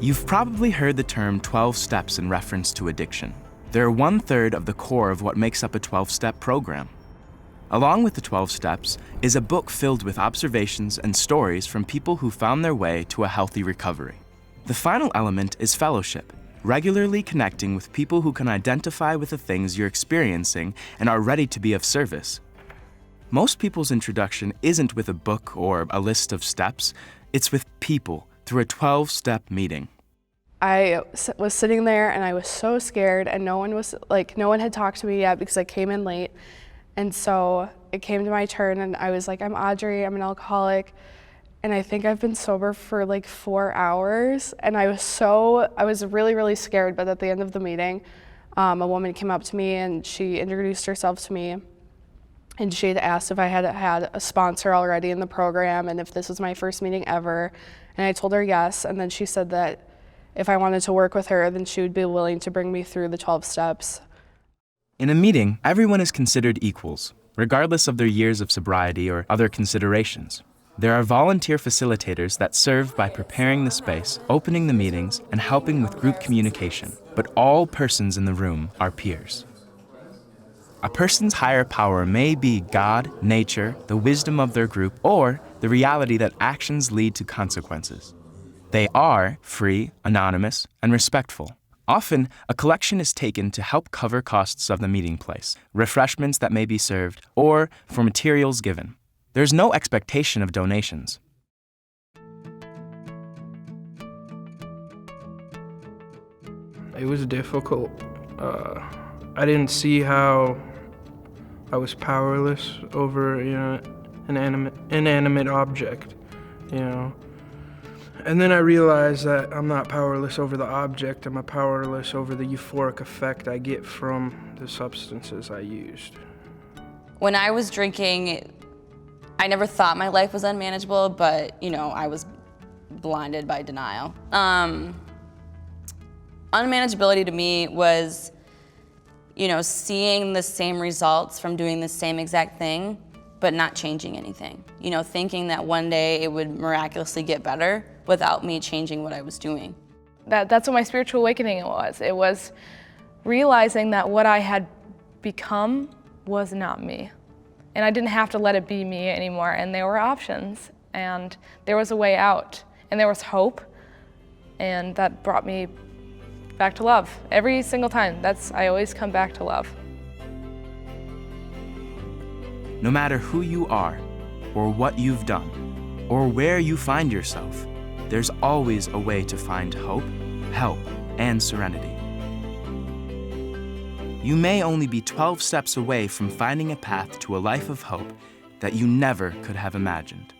You've probably heard the term 12 steps in reference to addiction. They're 1/3 of the core of what makes up a 12-step program. Along with the 12 steps is a book filled with observations and stories from people who found their way to a healthy recovery. The final element is fellowship, regularly connecting with people who can identify with the things you're experiencing and are ready to be of service. Most people's introduction isn't with a book or a list of steps, it's with people through a 12-step meeting. I was sitting there and I was so scared, and no one had talked to me yet because I came in late. And so it came to my turn and I was like, I'm Audrey, I'm an alcoholic, and I think I've been sober for like 4 hours. And I was really, really scared, but at the end of the meeting, a woman came up to me and she introduced herself to me. And she had asked if I had had a sponsor already in the program and if this was my first meeting ever. And I told her yes, and then she said that if I wanted to work with her, then she would be willing to bring me through the 12 steps. In a meeting, everyone is considered equals, regardless of their years of sobriety or other considerations. There are volunteer facilitators that serve by preparing the space, opening the meetings, and helping with group communication, but all persons in the room are peers. A person's higher power may be God, nature, the wisdom of their group, or the reality that actions lead to consequences. They are free, anonymous, and respectful. Often, a collection is taken to help cover costs of the meeting place, refreshments that may be served, or for materials given. There's no expectation of donations. It was difficult. I didn't see how I was powerless over, an inanimate object, And then I realized that I'm not powerless over the object, I'm powerless over the euphoric effect I get from the substances I used. When I was drinking, I never thought my life was unmanageable, but, I was blinded by denial. Unmanageability to me was, seeing the same results from doing the same exact thing, but not changing anything. Thinking that one day it would miraculously get better without me changing what I was doing. That's what my spiritual awakening was. It was realizing that what I had become was not me. And I didn't have to let it be me anymore, and there were options, and there was a way out, and there was hope, and that brought me back to love. Every single time, I always come back to love. No matter who you are, or what you've done, or where you find yourself, there's always a way to find hope, help, and serenity. You may only be 12 steps away from finding a path to a life of hope that you never could have imagined.